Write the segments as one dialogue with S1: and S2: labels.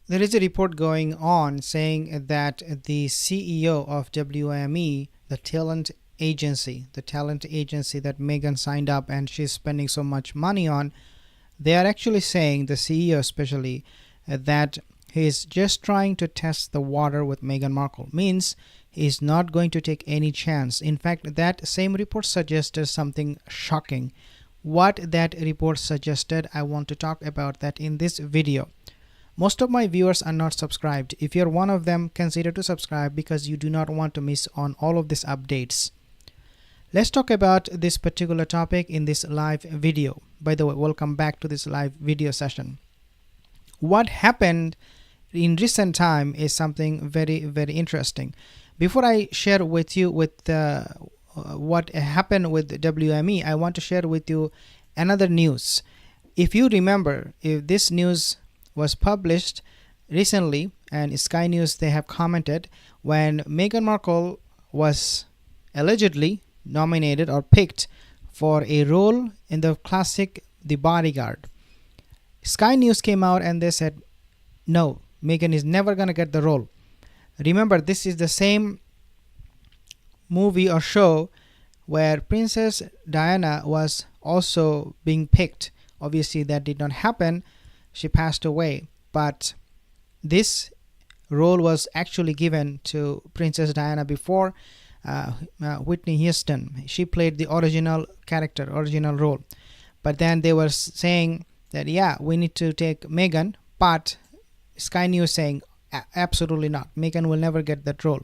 S1: There is a report going on saying that the CEO of WME, the talent agency that Meghan signed up and she's spending so much money on, they are actually saying, the CEO especially, that he's just trying to test the water with Meghan Markle. Means he's not going to take any chance. In fact, that same report suggested something shocking. What that report suggested, I want to talk about that in this video. Most of my viewers are not subscribed. If you're one of them, consider to subscribe because you do not want to miss on all of these updates. Let's talk about this particular topic in this live video. By the way, welcome back to this live video session. What happened in recent time is something very, very interesting. Before I share with you what happened with WME, I want to share with you another news. If you remember, if this news was published recently, and Sky News, they have commented when Meghan Markle was allegedly nominated or picked for a role in the classic The Bodyguard. Sky News came out and they said, no, Meghan is never going to get the role. Remember, this is the same movie or show where Princess Diana was also being picked. Obviously, that did not happen. She passed away. But this role was actually given to Princess Diana before Whitney Houston. She played the original character, original role. But then they were saying that, yeah, we need to take Meghan, but Sky News saying, absolutely not. Meghan will never get that role.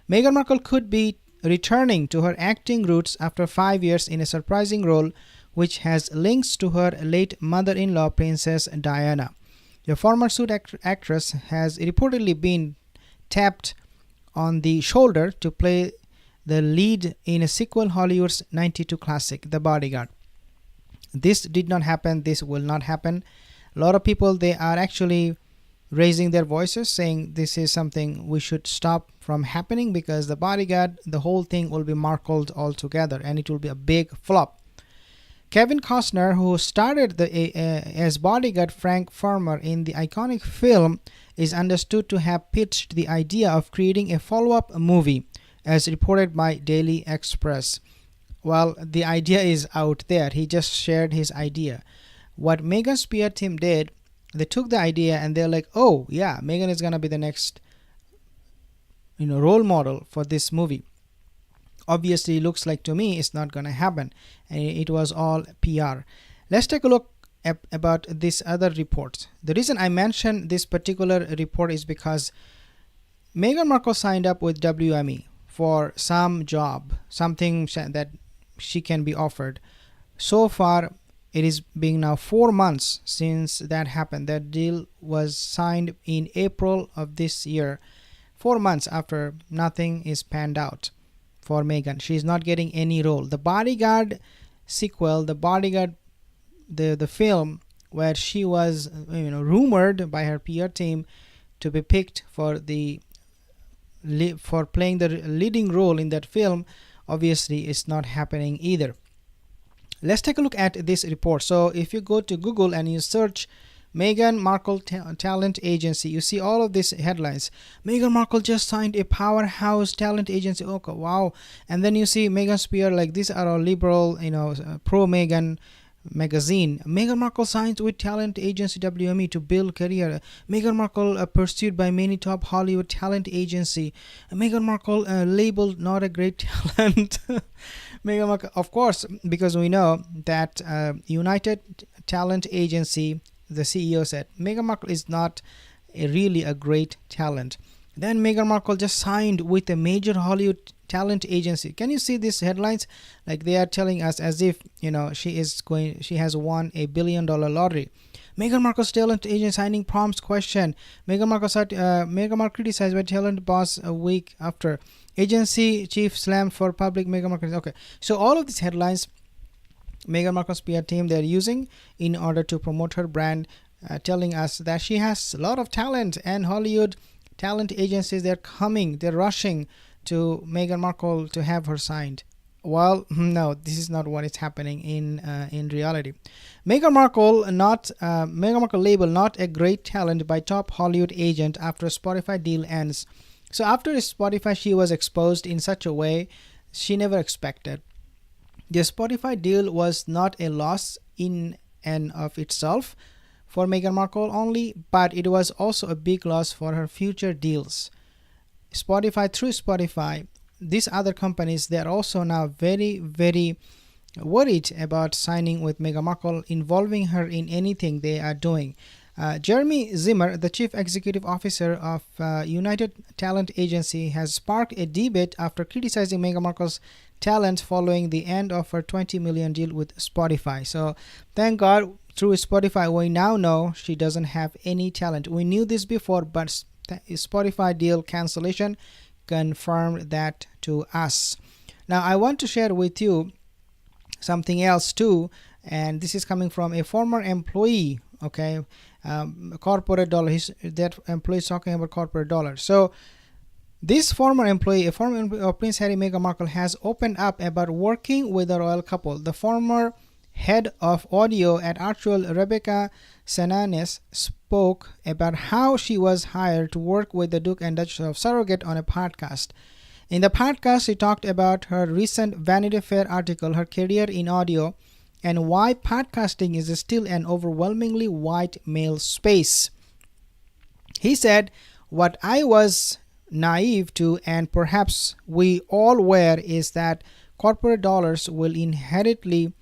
S1: Meghan Markle could be returning to her acting roots after 5 years in a surprising role which has links to her late mother-in-law, Princess Diana. The former Suit actress has reportedly been tapped on the shoulder to play the lead in a sequel Hollywood's 92 classic, The Bodyguard. This did not happen. This will not happen. A lot of people, they are actually raising their voices saying this is something we should stop from happening because The Bodyguard, the whole thing will be markled altogether and it will be a big flop. Kevin Costner, who started as bodyguard Frank Farmer in the iconic film, is understood to have pitched the idea of creating a follow-up movie, as reported by Daily Express. Well, the idea is out there. He just shared his idea. What Meghan's PR team did, they took the idea and they're like, oh yeah, Meghan is gonna be the next role model for this movie. Obviously, looks like to me it's not gonna happen, and it was all PR. Let's take a look about this other report. The reason I mentioned this particular report is because Meghan Markle signed up with WME for some job, something that she can be offered. So far, it is being now 4 months since that happened. That deal was signed in April of this year. 4 months after, nothing is panned out for Meghan. She is not getting any role. The Bodyguard sequel, The Bodyguard, the film where she was rumored by her PR team to be picked for playing the leading role in that film, obviously is not happening either. Let's take a look at this report. So if you go to Google and you search Meghan Markle talent agency, you see all of these headlines. Meghan Markle just signed a powerhouse talent agency. Okay, wow. And then you see Meghan's PR, like these are all liberal, pro Meghan magazine. Meghan Markle signs with talent agency WME to build career. Meghan Markle pursued by many top Hollywood talent agency. Meghan Markle labeled not a great talent. Meghan Markle, of course, because we know that United Talent Agency, the CEO said Meghan Markle is not really a great talent. Then Meghan Markle just signed with a major Hollywood talent agency. Can you see these headlines? Like they are telling us as if she has won $1 billion lottery. Meghan Markle's talent agent signing prompts question. Meghan Markle criticized by talent boss a week after. Agency chief slammed for public Meghan Markle. Okay, so all of these headlines Meghan Markle's PR team they're using in order to promote her brand, telling us that she has a lot of talent and Hollywood talent agencies they're rushing to Meghan Markle to have her signed. Well, no, this is not what is happening in reality. Meghan Markle label not a great talent by top Hollywood agent after Spotify deal ends. So after Spotify, she was exposed in such a way she never expected. The Spotify deal was not a loss in and of itself for Meghan Markle only, but it was also a big loss for her future deals. Through Spotify, these other companies, they are also now very, very worried about signing with Meghan Markle, involving her in anything they are doing. Jeremy Zimmer, the chief executive officer of United Talent Agency, has sparked a debate after criticizing Meghan Markle's talent following the end of her $20 million deal with Spotify. So, thank God, through Spotify, we now know she doesn't have any talent. We knew this before, but Spotify deal cancellation confirmed that to us. Now, I want to share with you something else too, and this is coming from a former employee. Okay, corporate dollar. That employee is talking about corporate dollar. So this former employee, a former employee of Prince Harry Meghan Markle, has opened up about working with the royal couple. The former head of audio at Archwell, Rebecca Sananes, spoke about how she was hired to work with the Duke and Duchess of Surrogate on a podcast. In the podcast, she talked about her recent Vanity Fair article, her career in audio, and why podcasting is still an overwhelmingly white male space. He said, "What I was naive to, and perhaps we all were, is that corporate dollars will inherently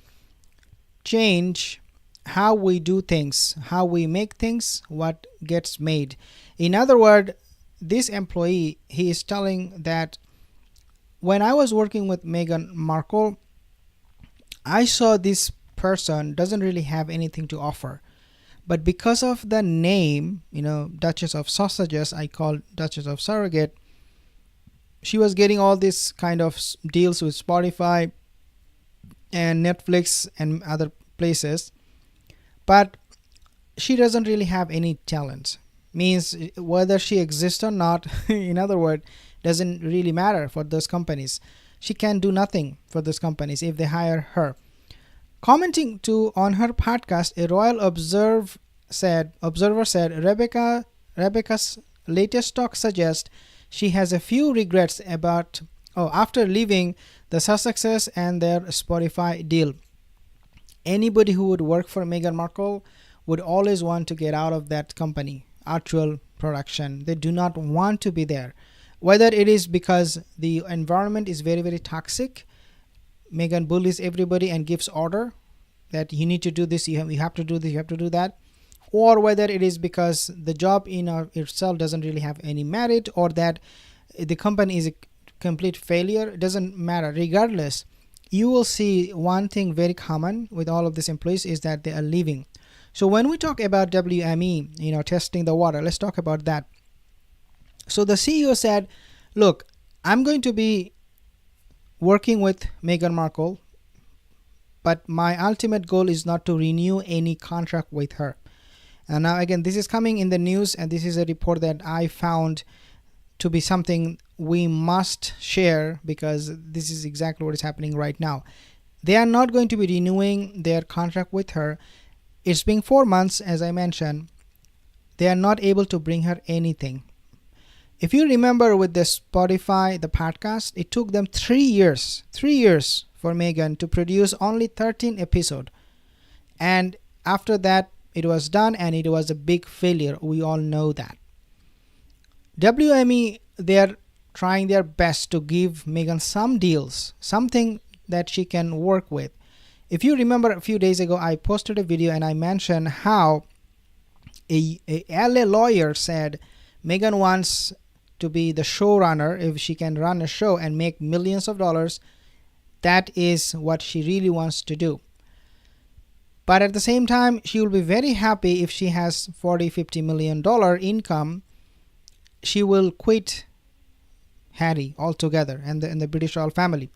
S1: change how we do things, how we make things, what gets made." In other words, this employee, he is telling that when I was working with Meghan Markle, I saw this person doesn't really have anything to offer. But because of the name, Duchess of Sausages, I call Duchess of Surrogate, she was getting all this kind of deals with Spotify and Netflix and other places. But she doesn't really have any talent. Means whether she exists or not, in other words, doesn't really matter for those companies. She can do nothing for those companies if they hire her. Commenting on her podcast, a royal observer said Rebecca's latest talk suggests she has a few regrets after leaving the Sussexes and their Spotify deal. Anybody who would work for Meghan Markle would always want to get out of that company, Archwell Production. They do not want to be there. Whether it is because the environment is very, very toxic, Meghan bullies everybody and gives order that you need to do this, you have to do this, you have to do that, or whether it is because the job in itself doesn't really have any merit, or that the company is a complete failure. It doesn't matter. Regardless, you will see one thing very common with all of these employees is that they are leaving. So when we talk about WME, testing the water, let's talk about that. So the CEO said, look, I'm going to be working with Meghan Markle, but my ultimate goal is not to renew any contract with her. And now again, this is coming in the news, and this is a report that I found to be something we must share, because this is exactly what is happening right now. They are not going to be renewing their contract with her. It's been 4 months, as I mentioned. They are not able to bring her anything. If you remember with the Spotify, the podcast, it took them 3 years for Meghan to produce only 13 episodes. And after that, it was done, and it was a big failure. We all know that. WME, they are trying their best to give Meghan some deals, something that she can work with. If you remember a few days ago, I posted a video and I mentioned how a LA lawyer said Meghan wants to be the showrunner. If she can run a show and make millions of dollars, that is what she really wants to do. But at the same time, she will be very happy if she has $40-50 million income. She will quit Harry altogether and the British royal family.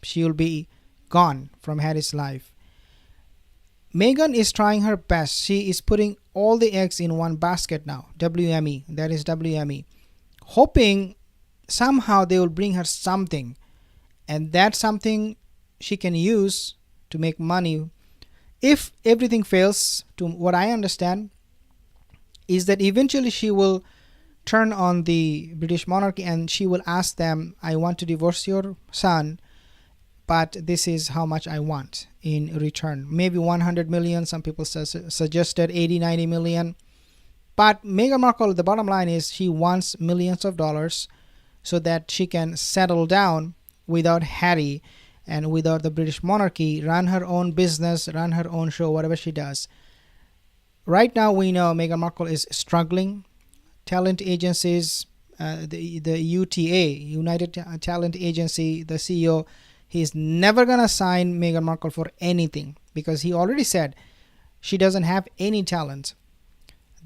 S1: She will be gone from Harry's life. Meghan is trying her best. She is putting all the eggs in one basket now. WME, that is WME. Hoping somehow they will bring her something. And that something she can use to make money if everything fails. To what I understand is that eventually she will turn on the British monarchy and she will ask them, I want to divorce your son, but this is how much I want in return. Maybe 100 million, some people suggested 80, 90 million. But Meghan Markle, the bottom line is she wants millions of dollars so that she can settle down without Harry and without the British monarchy, run her own business, run her own show, whatever she does. Right now we know Meghan Markle is struggling. Talent agencies, the UTA, United Talent Agency, the CEO, he's never gonna sign Meghan Markle for anything because he already said she doesn't have any talent.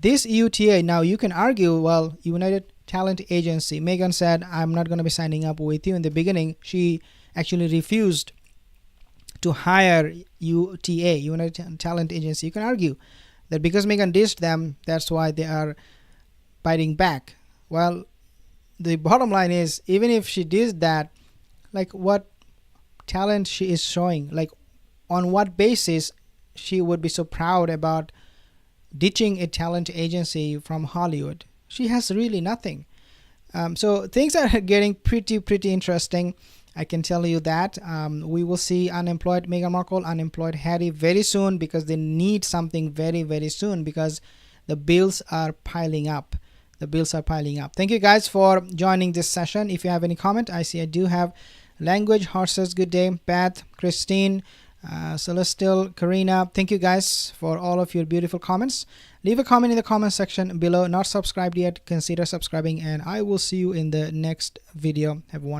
S1: This UTA, now you can argue, well, United Talent Agency, Meghan said, I'm not going to be signing up with you. In the beginning, she actually refused to hire UTA, United Talent Agency. You can argue that because Meghan dissed them, that's why they are biting back. Well, the bottom line is, even if she did that, like what talent she is showing, like on what basis she would be so proud about ditching a talent agency from Hollywood? She has really nothing. So things are getting pretty interesting. I can tell you that. We will see unemployed Meghan Markle, unemployed Harry very soon, because they need something very soon, because the bills are piling up. Thank you guys for joining this session. If you have any comment, I see I do have Language, Horses, good day, Beth, Christine, Celestial, Karina. Thank you guys for all of your beautiful comments. Leave a comment in the comment section below. Not subscribed yet, consider subscribing, and I will see you in the next video. Have a wonderful